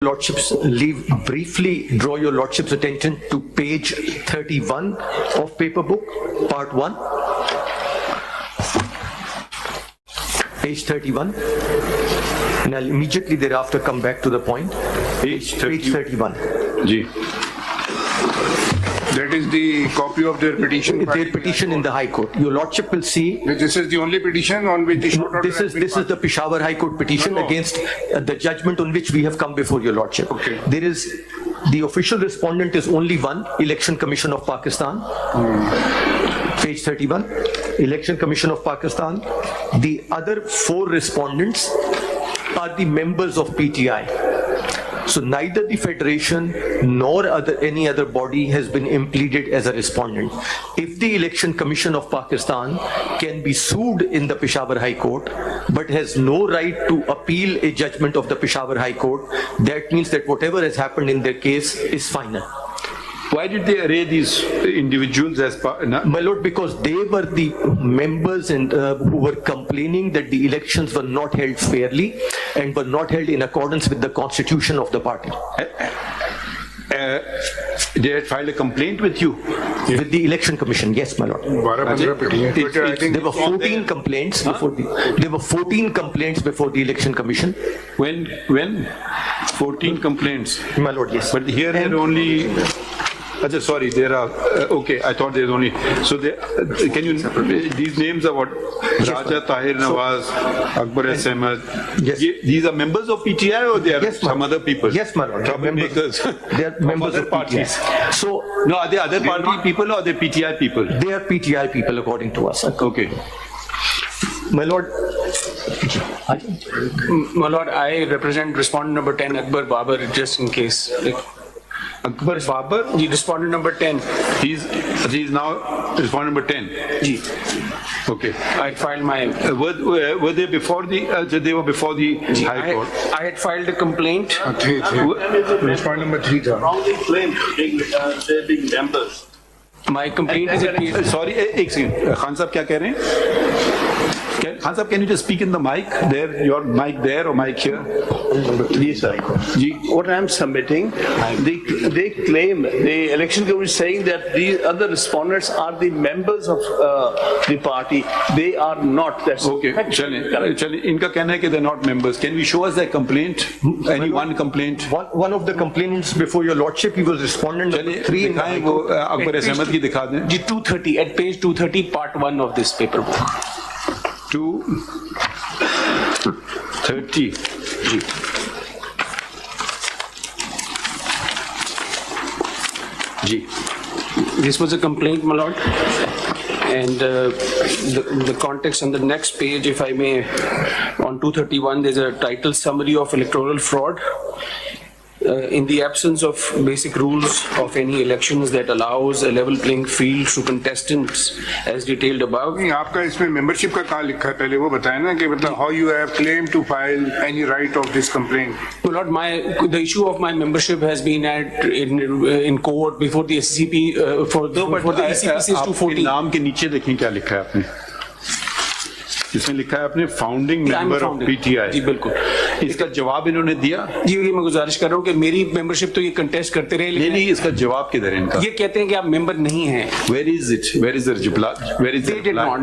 lordships briefly draw your lordship's attention to page 31 of paper book, part 1. Page 31. And I'll immediately thereafter come back to the point. Page 31. Ji. That is the copy of their petition. Their petition in the High Court. Your lordship will see. This is the only petition on which the short order This is the Peshawar High Court petition against the judgment on which we have come before your lordship. Okay. There is, the official respondent is only one, Election Commission of Pakistan. Page 31, Election Commission of Pakistan. The other 4 respondents are the members of PTI. So neither the Federation nor any other body has been impleaded as a respondent. If the Election Commission of Pakistan can be sued in the Peshawar High Court but has no right to appeal a judgment of the Peshawar High Court, that means that whatever has happened in their case is final. Why did they array these individuals as My lord, because they were the members and who were complaining that the elections were not held fairly and were not held in accordance with the constitution of the party. They had filed a complaint with you? With the Election Commission, yes, my lord. There were 14 complaints before there were 14 complaints before the Election Commission. When? 14 complaints? My lord, yes. But here there are only... sorry, there are... okay, I thought there's only... So can you... These names are what? Raja Tahir Nawaz, Akbar S. Ahmed. Yes. These are members of PTI or they are some other people? Yes, my lord. Troublemakers. They are members of parties. PTI. So, no, are they other party people or are they PTI people? They are PTI people according to us. Okay. My lord... My lord, I represent respondent number 10, Akbar Babar, just in case. Akbar Babar? The respondent number 10. He's now respondent number 10. Ji. Okay. I filed my... were they before the... they were before the High Court? I had filed a complaint. Respondent number 3. Wrongly claimed they're being members. My complaint is at... Sorry, एक second. Khan Sahab क्या कह रहे हैं? Khan Sahab, can you just speak in the mic there? Your mic there or mic here? Yes, sir. What I'm submitting, they claim, the election commission is saying that the other respondents are the members of the party. They are not. That's okay. चलिए. इनका कहना है कि they're not members. Can we show us their complaint? Any one complaint? One of the complainants before your lordship, he was respondent number 3. दिखाएं वो Akbar S Ahmad की दिखा दें. Ji, 230, at page 230, part 1 of this paper book. 230. Ji. This was a complaint, my lord. And the context on the next page, if I may, on 231, there's a title summary of electoral fraud. In the absence of basic rules of any elections that allows a level playing field to contestants as detailed above. नहीं, आपका इसमें membership का कहाँ लिखा है पहले वो बताएं ना कि मतलब how you have claimed to file any right of this complaint. Well, Lord, the issue of my membership has been in court before the SCP for the ECPC 214. नाम के नीचे देखें क्या लिखा है आपने. इसमें लिखा है आपने फाउंडिंग मेंबर ऑफ पीटीआई. जी बिल्कुल. इसका जवाब इन्होंने दिया. जी मैं गुजारिश कर रहा हूँ कि मेरी मेंबरशिप तो ये कंटेस्ट करते रहे. नहीं, इसका जवाब किधर है इनका? ये कहते हैं कि आप मेंबर नहीं हैं. Where is it? Where is the reply?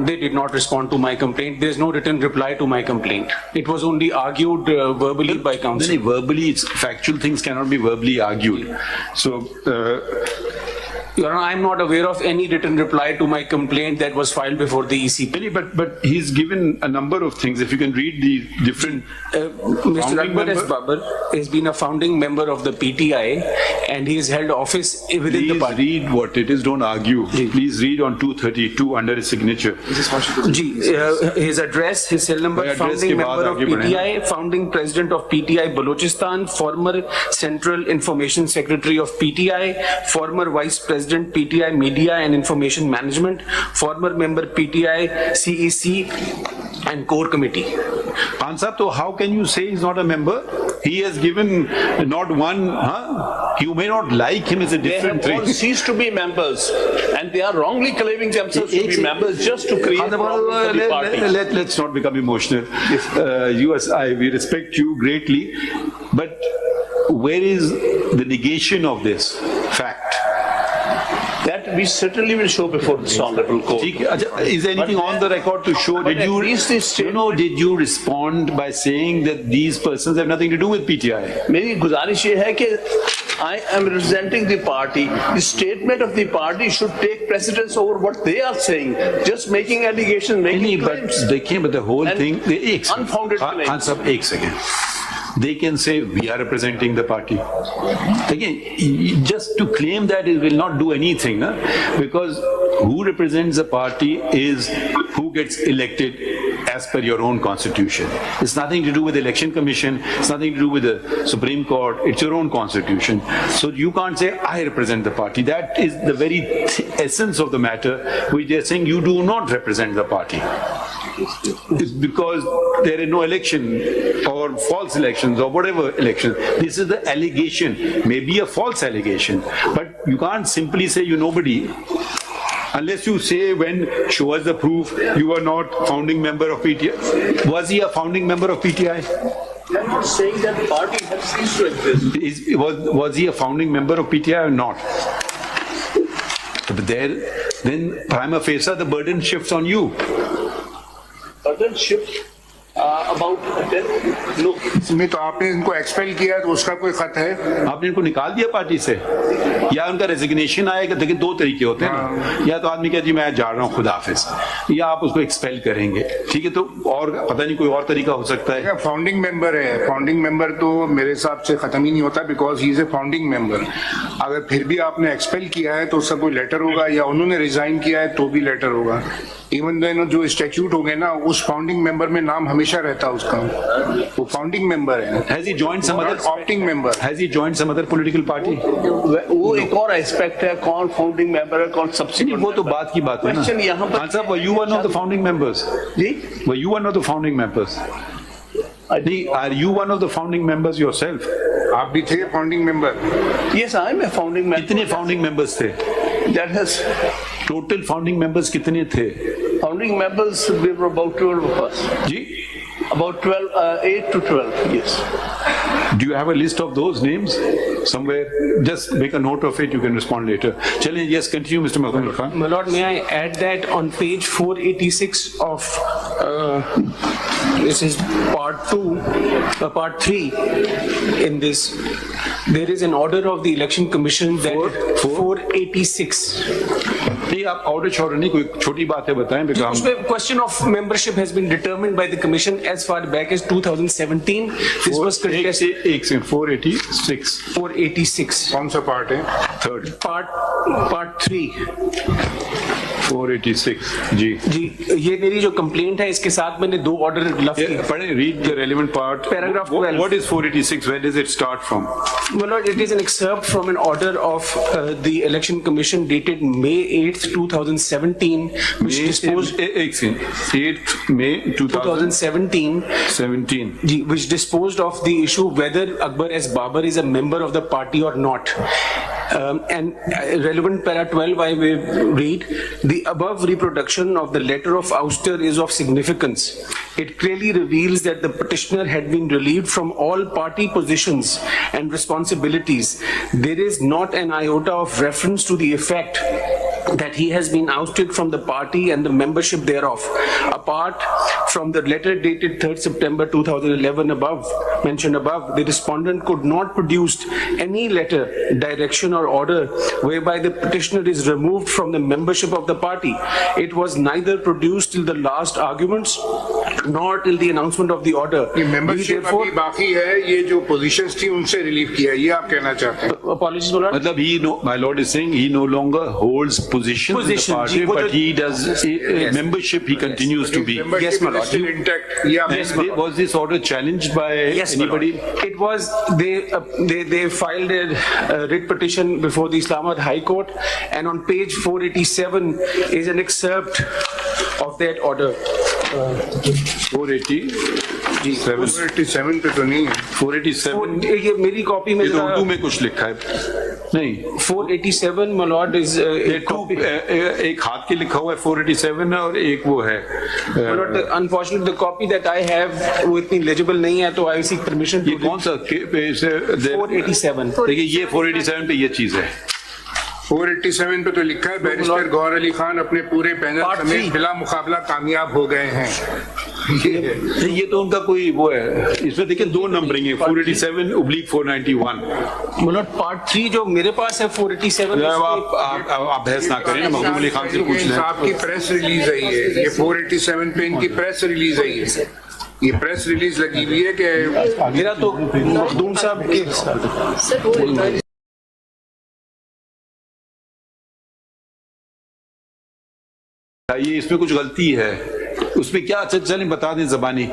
They did not respond to my complaint. There is no written reply to my complaint. It was only argued verbally by counsel. Verbally, factual things cannot be verbally argued. So. Your Honor, I'm not aware of any written reply to my complaint that was filed before the ECP. But he's given a number of things. If you can read the different... Mr. Akbar S. Babar has been a founding member of the PTI and he has held office within the party. Please read what it is, don't argue. Please read on 232 under his signature. His address, his cell number, founding member of PTI, founding president of PTI Balochistan, former Central Information Secretary of PTI, former Vice President PTI Media and Information Management, former member PTI CEC and Core Committee. Khan Sahab, so how can you say he's not a member? He has given not one, You may not like him as a different thing. They have all ceased to be members and they are wrongly claiming themselves to be members just to create problems for the party. Let's not become emotional. We respect you greatly, but where is the negation of this fact? That we certainly will show before this honorable court. ठीक है, अच्छा, is there anything on the record to show? But at least this Did you respond by saying that these persons have nothing to do with PTI? मेरी गुजारिश ये है कि I am representing the party. The statement of the party should take precedence over what they are saying. Just making allegations, making claims. But देखिए, but the whole And thing, unfounded claims. हाँ सब एक second. They can say we are representing the party. Again, just to claim that it will not do anything, because who represents the party is who gets elected as per your own constitution. It's nothing to do with the election commission. It's nothing to do with the Supreme Court. It's your own constitution. So you can't say I represent the party. That is the very essence of the matter, which they're saying you do not represent the party. It's because there is no election or false elections or whatever election. This is the allegation, maybe a false allegation, but you can't simply say you nobody. Unless you say when show us the proof you are not founding member of PTI. Was he a founding member of PTI? I'm not saying that party has ceased to exist. Was he a founding member of PTI or not? But then prima facie the burden shifts on you. Burden shift about no. इसमें तो आपने इनको expel किया तो उसका कोई खत है? आपने इनको निकाल दिया पार्टी से या उनका रेजिग्नेशन आएगा? देखिए दो तरीके होते हैं ना, या तो आदमी कहता जी मैं जा रहा हूँ खुदा हाफिज, या आप उसको एक्सपेल करेंगे, ठीक है, तो और पता नहीं कोई और तरीका हो सकता है। फाउंडिंग मेंबर है, फाउंडिंग मेंबर तो मेरे हिसाब से खत्म ही नहीं होता because he is a founding member. अगर फिर भी आपने एक्सपेल किया है तो उसका कोई लेटर होगा, या उन्होंने रिजाइन किया है तो भी लेटर होगा। इवन देन जो स्टैट्यूट हो गए ना, उस फाउंडिंग मेंबर में नाम हमेशा रहता है उसका, वो फाउंडिंग मेंबर है। Has he joined some other opting member? Has he joined some other political party? वो एक और एस्पेक्ट है, कौन फाउंडिंग मेंबर है, कौन सब्सिक्वेंट। वो तो बात की बात है ना। क्वेश्चन यहाँ पर, हाँ साहब, were you one of the founding members? Ji, Were you one of the founding members? Are you one of the founding members yourself? आप भी थे founding member? yes, I am a founding member. कितने founding members थे? That has Total founding members कितने थे? founding members, we were about 12 of us. Ji? About 12, 8 to 12, yes. Do you have a list of those names somewhere? Just make a note of it, you can respond later. Challenge, yes, continue, Mr. Mahmood Khan. My lord, may I add that on page 486 of this is part 2, part 3 in this, there is an order of the election commission that 486. नहीं, आप order छोड़ नहीं, कोई छोटी बात है बताएं बेटा। उसमें question of membership has been determined by the commission as far back as 2017. This was contested. एक सेकंड, 486. 486. कौन सा पार्ट है? थर्ड। Part 3. 486 जी जी, ये मेरी जो कंप्लेंट है इसके साथ मैंने दो ऑर्डर लफ किए। पढ़ें, read the relevant part. Paragraph 12. What is 486? Where does it start from? Well, Lord, it is an excerpt from an order of the Election Commission dated May 8th, 2017, which disposed 8th May 2017, 17. जी, which disposed of the issue whether Akbar S. Babar is a member of the party or not. And relevant para 12, I will read, the above reproduction of the letter of ouster is of significance. It clearly reveals that the petitioner had been relieved from all party positions and responsibilities. There is not an iota of reference to the effect that he has been ousted from the party and the membership thereof. Apart from the letter dated 3rd September 2011 mentioned above, the respondent could not produce any letter, direction or order whereby the petitioner is removed from the membership of the party. It was neither produced till the last arguments nor till the announcement of the order. ये membership अभी बाकी है, ये जो positions थी उनसे relieve किया, ये आप कहना चाहते हैं? Apologies, my lord. मतलब my lord is saying he no longer holds position in the party, but he does membership, he continues to be. Yes, my lord. Still intact. ये आप And was this order challenged by anybody? It was, they filed a writ petition before the Islamabad High Court, and on page 487 is an excerpt of that order. 487 पे तो नहीं है। 487 ये मेरी copy में ये तो उर्दू में कुछ लिखा है। नहीं 487, my lord, is a copy. एक हाथ के लिखा हुआ है 487 और एक वो है My lord, unfortunately, the copy that I have वो इतनी legible नहीं है, तो I seek permission ये to कौन सा पेज है? 487. देखिए ये 487 पे ये चीज है। 487 पे तो लिखा है बैरिस्टर गौहर अली खान अपने पूरे पैनल Part समेत three. बिला मुकाबला कामयाब हो गए हैं। ये तो उनका कोई वो है, इसमें देखिए दो नंबरिंग है 487/491। My lord, part 3 जो मेरे पास है 487. आप बहस ना करें ना, मखदूम अली खान से पूछ लें। आपकी प्रेस रिलीज है ये 487 पे इनकी प्रेस रिलीज है ये प्रेस रिलीज लगी हुई है कि मेरा तो मखदूम साहब के ये इसमें कुछ गलती है, उसमें क्या? अच्छा चलें बता दें ज़बानी।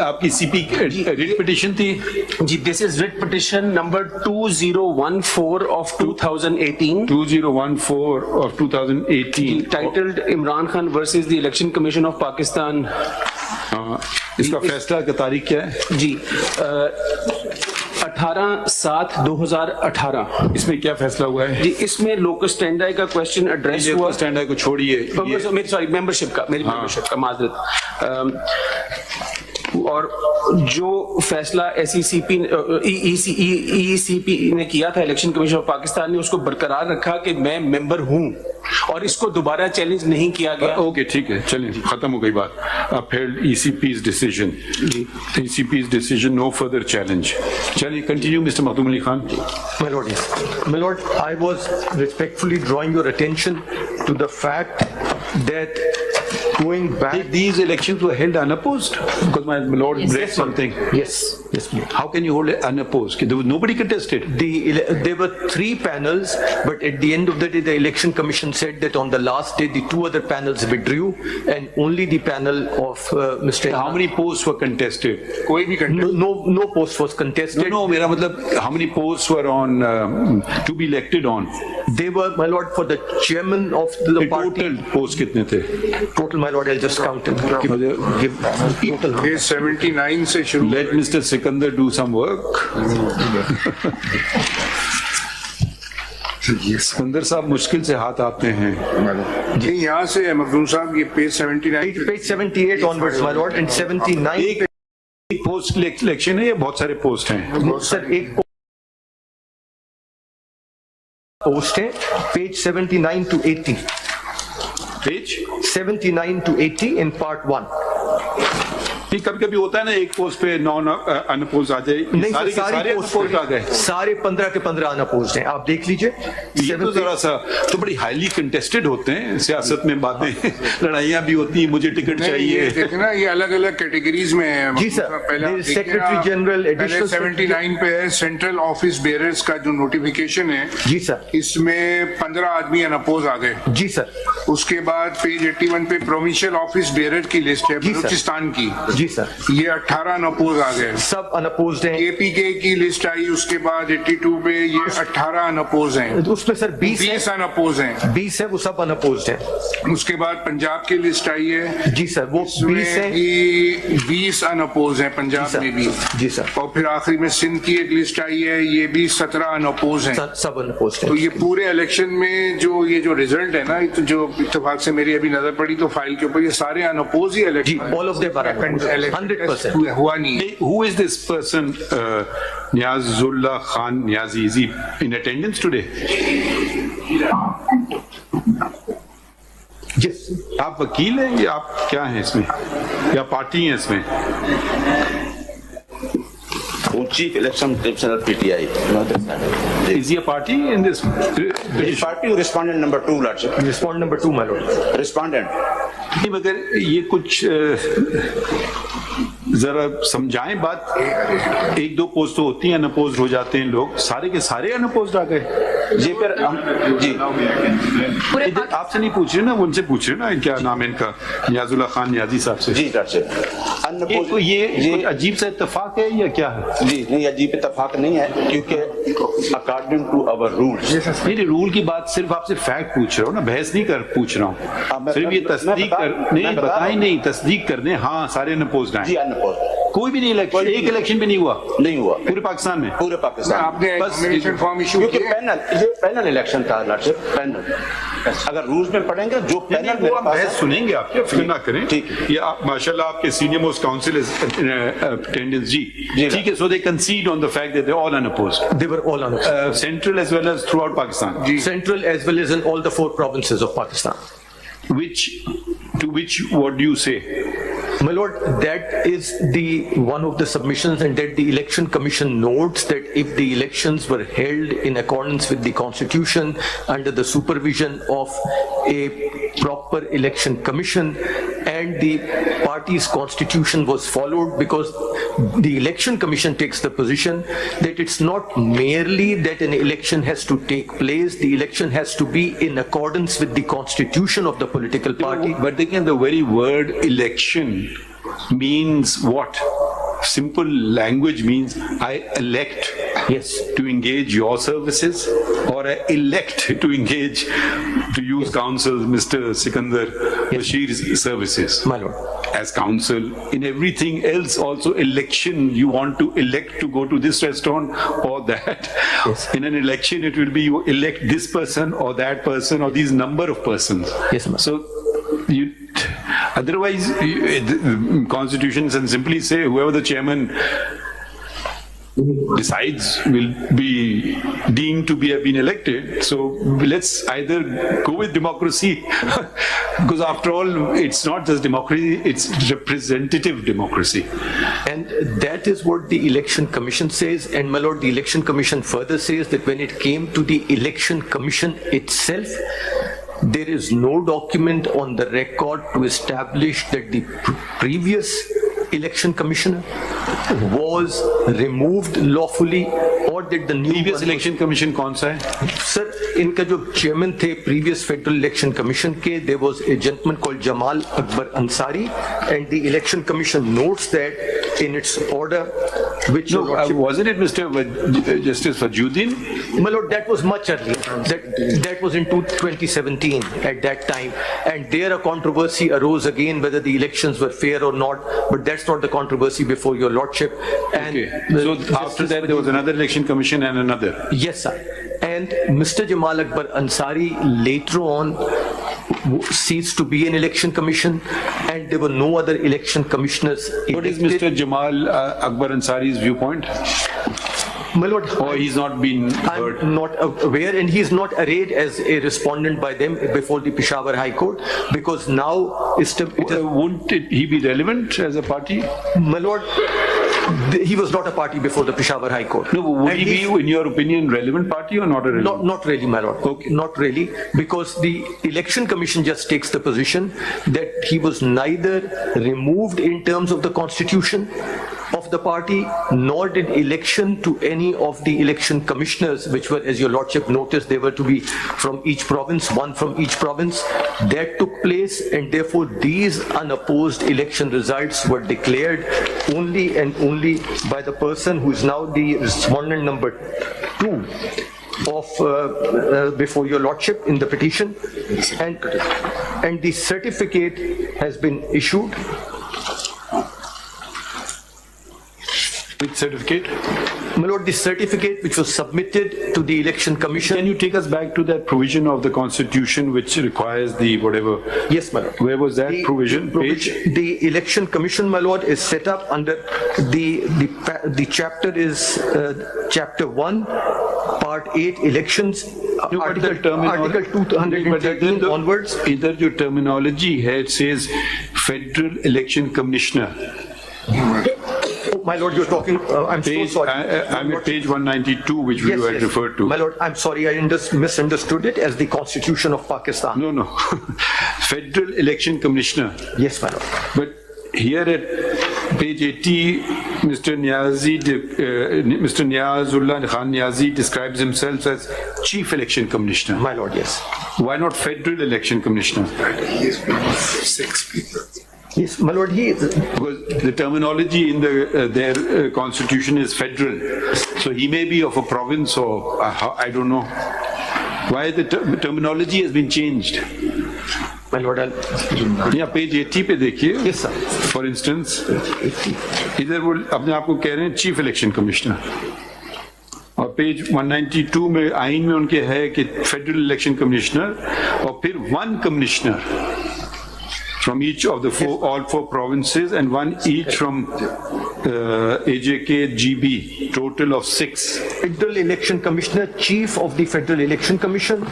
आपकी सीपी रिट पिटीशन थी जी, this is writ petition number 2014 of 2018. 2014 of 2018 Titled Imran Khan versus the Election Commission of Pakistan. इसका फैसला का तारीख क्या है जी 18/7/2018। इसमें क्या फैसला हुआ है जी, इसमें लोकस स्टैंडाई का क्वेश्चन एड्रेस हुआ। स्टैंडर्ड को छोड़िए, मेरी सॉरी मेंबरशिप का, मेरी मेंबरशिप का माजरत। और जो फैसला SECP ECP ने किया था, इलेक्शन कमीशन ऑफ पाकिस्तान ने उसको बरकरार रखा कि मैं मेंबर हूं और इसको दोबारा चैलेंज नहीं किया गया। ओके ठीक है, चलिए खत्म हो गई बात। upheld ECP's decision, ECP's decision, no further challenge। चलिए continue mister Makhdoom Ali Khan. My lord, yes. My lord, I was respectfully drawing your attention to the fact that going back. These elections were held unopposed because my lord read something. Yes, please. How can you hold it unopposed? There was nobody contested. There were 3 panels, but at the end of the day, the election commission said that on the last day, the 2 other panels withdrew, and only the panel of Mr. How many posts were contested? कोई भी No post was contested. No, मेरा मतलब how many posts were on to be elected on? They were, my lord, for the chairman of the party. Total posts कितने थे? Total, my lord, I'll just count it. Give total. ये 79 से शुरू। Let Mr. Sikandar do some work. Sikandar साहब मुश्किल से हाथ आते हैं। जी यहाँ से है मखदूम साहब, ये page 79 Page 78 onwards, my lord, and 79. एक पोस्ट इलेक्शन है या बहुत सारे पोस्ट हैं? सर एक पोस्ट है, page 79 to 80. Page 79 to 80 in part 1. कभी कभी होता है ना, एक पोस्ट पे नॉन अनअपोज्ड आ जाए। नहीं सारे सर, सारे अनअपोज्ड आ गए। सारे 15 के 15 अनअपोज्ड हैं, आप देख लीजिए। ये तो जरा सा तो बड़ी हाईली कंटेस्टेड होते हैं सियासत में, बातें लड़ाइयाँ भी होती हैं, मुझे टिकट चाहिए। देखना ये अलग अलग कैटेगरीज में है। जी सर, पहले सेक्रेटरी जनरल, एडिशनल 79 पे है सेंट्रल ऑफिस बेयरर्स का जो नोटिफिकेशन है। जी सर, इसमें 15 आदमी अनअपोज आ गए। जी सर, उसके बाद पेज 81 पे प्रोविंशियल ऑफिस बेयरर की लिस्ट है जी सर। बलूचिस्तान की। जी सर, ये 18 अनअपोज आ गए। सब अनअपोज्ड हैं। APK की लिस्ट आई, उसके बाद 82 पे ये 18 अनअपोज हैं। उसमें सर 20 अनअपोज हैं। 20 है, वो सब अनअपोज्ड हैं। उसके बाद पंजाब की लिस्ट आई है। जी सर, वो 20 है। 20 अनअपोज हैं पंजाब में भी। जी सर, और फिर आखिरी में सिंध की एक लिस्ट आई है, ये भी 17 अनअपोज हैं। सब अनअपोज्ड तो हैं। ये पूरे इलेक्शन में जो रिजल्ट है ना, तो जो इत्तेफाक से मेरी अभी नजर पड़ी तो फाइल के ऊपर ये सारे अनअपोज ही जी, election all of them are unopposed, 100%. हुआ नहीं है। Who is this person, Niazullah Khan Niazi? Is he in attendance today? Yes. आप वकील हैं या आप क्या हैं इसमें, या पार्टी हैं इसमें? Chief Election Commissioner PTI. Is he a party in this? The party respondent number 2, Lordship. Respondent number 2, my lord. Respondent. नहीं, मगर ये कुछ जरा समझाएं बात। 1-2 पोस्ट तो होती हैं, अनअपोज्ड हो जाते हैं लोग, सारे के सारे अनअपोज्ड आ गए। जी पर जी आपसे नहीं पूछ रहे ना, उनसे पूछ रहे ना, क्या नाम है इनका, नियाजुल्लाह खान नियाजी साहब से। जी Lordship. ये अजीब सा इत्तेफाक है या क्या है? जी नहीं, अजीब इत्तेफाक नहीं है, क्योंकि अकॉर्डिंग टू अवर रूल्स। नहीं, रूल की बात सिर्फ आपसे फैक्ट पूछ रहा हूँ ना, बहस नहीं पूछ रहा हूँ। सिर्फ ये तस्दीक कर नहीं, बताएं नहीं, तस्दीक कर दें। हाँ, सारे अनअपोज्ड हैं। जी अनअपोज्ड। कोई भी नहीं इलेक्शन, एक इलेक्शन भी नहीं हुआ नहीं हुआ पूरे पाकिस्तान में। पूरे पाकिस्तान। आपने नॉमिनेशन फॉर्म इशू क्योंकि किया? पैनल, ये पैनल इलेक्शन था लॉर्डशिप, पैनल। अगर रूल्स में पढ़ेंगे जो पैनल मेरे पास बहस सुनेंगे आप, फिक्र ना करें। ठीक है। ये आप माशाल्लाह आपके सीनियर मोस्ट काउंसिल अटेंडेंस जी, ठीक है, so they concede on the fact that they're all unopposed, They were all unopposed. central as well as throughout Pakistan, Central as well as in all the 4 provinces of Pakistan. to which what do you say? My lord, that is one of the submissions, and that the election commission notes that if the elections were held in accordance with the constitution under the supervision of a proper election commission and the party's constitution was followed, because the election commission takes the position that it's not merely that an election has to take place, the election has to be in accordance with the constitution of the political party. But again, the very word election means what? Simple language means I elect Yes. to engage your services, or I elect to engage, to use counsel Mr. Sikandar Bashir's services. My lord. As counsel, in everything else also election, you want to elect to go to this restaurant or that. Yes. In an election, it will be you elect this person or that person or these number of persons. Yes, ma'am. So you, otherwise, the Constitution can simply say whoever the chairman decides will be deemed to have been elected. So let's either go with democracy, because after all, it's not just democracy, it's representative democracy. And that is what the election commission says. And my lord, the election commission further says that when it came to the election commission itself, there is no document on the record to establish that the previous election commissioner was removed lawfully or that the new Previous election commission कौन सा है? Sir, इनका जो chairman थे previous federal election commission के, there was a gentleman called Jamal Akbar Ansari, and the election commission notes that in its order, which No, wasn't it Mr. Justice Fajuddin? My lord, that was much earlier. That was in 2017 at that time, and there a controversy arose again whether the elections were fair or not. But that's not the controversy before your lordship. And Okay. So after that, there was another election commission and another. yes, sir. And Mr. Jamal Akbar Ansari later on ceased to be an election commission, and there were no other election commissioners What is elected. Mr. Jamal Akbar Ansari's viewpoint? My lord, Or he's not been heard? I'm not aware, and he's not arrayed as a respondent by them before the Peshawar High Court, because now Wouldn't he be relevant as a party? my lord, he was not a party before the Peshawar High Court. No, would And he be, in your opinion, relevant party or not a relevant? Not really, my lord. Okay. Not really, because the election commission just takes the position that he was neither removed in terms of the constitution of the party, nor did election to any of the election commissioners, which were, as your lordship noticed, they were to be from each province, one from each province. That took place, and therefore these unopposed election results were declared only and only by the person who is now the respondent number 2 of before your lordship in the petition, and the certificate has been issued. Which certificate? My lord, the certificate which was submitted to the election commission. Can you take us back to that provision of the constitution which requires the whatever? Yes, my lord. Where was that provision? Page? The election commission, my lord, is set up under the chapter is chapter 1, part 8, elections, article 213 onwards. Either your terminology here it says Federal Election Commissioner. Oh, my lord, you're talking, I'm so Page, sorry. I'm at page 192, which you had referred to. My lord, I'm sorry, I misunderstood it as the Constitution of Pakistan. No. Federal Election Commissioner. Yes, my lord. But here at page 80, Mr. Niazullah Khan Niazi describes himself as Chief Election Commissioner. My lord, yes. Why not Federal Election Commissioner? Yes, my lord, Because the terminology in their constitution is federal. So he may be of a province or I don't know. Why the terminology has been changed? My lord, यहाँ page 80 पे देखिए, yes sir. For instance इधर वो अपने आप को कह रहे हैं चीफ इलेक्शन कमिश्नर, और पेज 192 में आइन में उनके है कि फेडरल इलेक्शन कमिश्नर, और फिर one commissioner from each of the all four provinces and one each from AJK GB, total of 6. Federal Election Commissioner, Chief of the Federal Election Commission,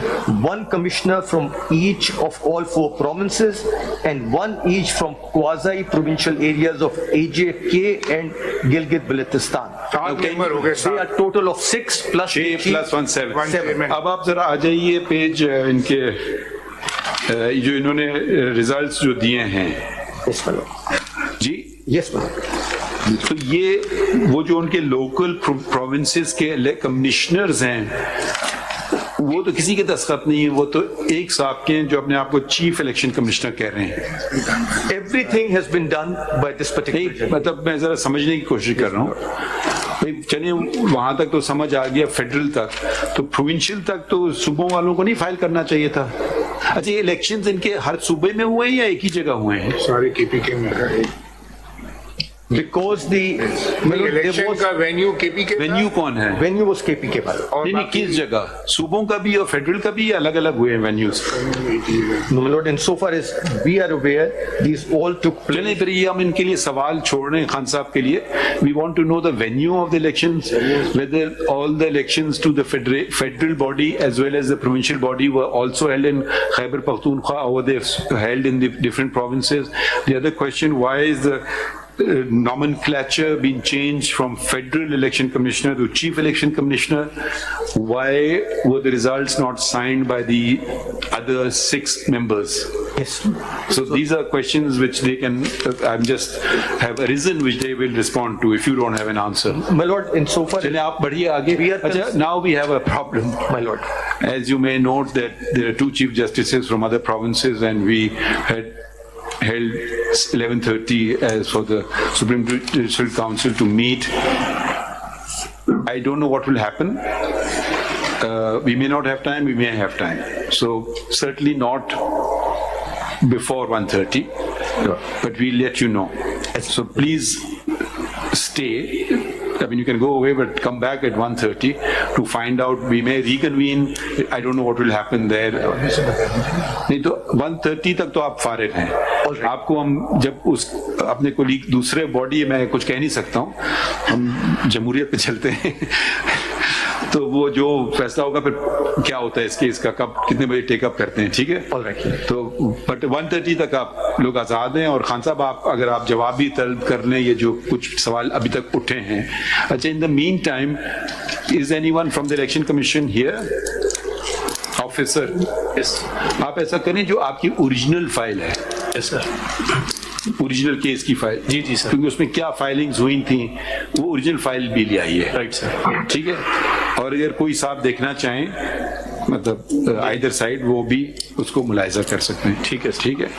one commissioner from each of all four provinces, and one each from quasi-provincial areas of AJK and Gilgit-Baltistan. member हो गए They are total of 6 plus 6 plus 1 7. 7. अब आप जरा आ जाइए page इनके जो इन्होंने results जो दिए हैं Yes, my lord. Ji, Yes, my lord. तो ये वो जो उनके लोकल प्रोविंसेस के कमिश्नर्स हैं, वो तो किसी के दस्तखत नहीं है, वो तो एक साहब के हैं जो अपने आप को चीफ इलेक्शन कमिश्नर कह रहे हैं। Everything has been done by this particular. नहीं, मतलब मैं जरा समझने की कोशिश कर रहा हूँ। भाई चलिए वहां तक तो समझ आ गया, फेडरल तक, तो प्रोविंशियल तक तो सूबों वालों को नहीं फाइल करना चाहिए था। अच्छा, ये इलेक्शंस इनके हर सूबे में हुए हैं या एक ही जगह हुए हैं? सारे केपीके में है। Because the इलेक्शन का वेन्यू केपीके वेन्यू कौन है? venue was KPK. नहीं नहीं, किस जगह? सूबों का भी और फेडरल का भी अलग अलग हुए हैं venues? No, my lord, and so far as we are aware, these all took place. चलिए फिर ये हम इनके लिए सवाल छोड़ रहे हैं खान साहब के लिए। We want to know the venue of the elections, whether all the elections to the federal body as well as the provincial body were also held in Khyber Pakhtunkhwa, or they've held in the different provinces. The other question, why is the nomenclature been changed from federal election commissioner to chief election commissioner? Why were the results not signed by the other 6 members? Yes. So these are questions which they can, I'm just have arisen, which they will respond to if you don't have an answer. My lord, in so far. चलिए आप बढ़िए आगे। We are अच्छा, now we have a problem. My lord. As you may note that there are 2 chief justices from other provinces, and we had held 11:30 as for the Supreme Judicial Council to meet. I don't know what will happen. We may not have time, we may have time. So certainly not before 1:30, but we'll let you know. So please stay. I mean, you can go away, but come back at 1:30 to find out. We may reconvene. I don't know what will happen there. नहीं तो 1:30 तक तो आप फारिग हैं। आपको हम जब उस अपने कोलीग दूसरे बॉडी में कुछ कह नहीं सकता हूँ, हम जमहूरियत पे चलते हैं तो वो जो फैसला होगा फिर क्या होता है इस केस का, कब कितने बजे टेकअप करते हैं, ठीक है? तो बट 1:30 तक आप लोग आजाद हैं। और खान साहब, आप अगर आप जवाब भी तलब कर लें ये जो कुछ सवाल अभी तक उठे हैं। अच्छा, in the mean time, is anyone from the election commission here? Officer, yes, आप ऐसा करें जो आपकी ओरिजिनल फाइल है, Yes, sir. ओरिजिनल केस की फाइल, जी जी सर, क्योंकि उसमें क्या फाइलिंग्स हुई थी वो ओरिजिनल फाइल भी ले आइए। राइट सर, ठीक है? और अगर कोई साहब देखना चाहें, मतलब आइदर साइड, वो भी उसको मुलाहिजा कर सकते हैं। ठीक है, ठीक है।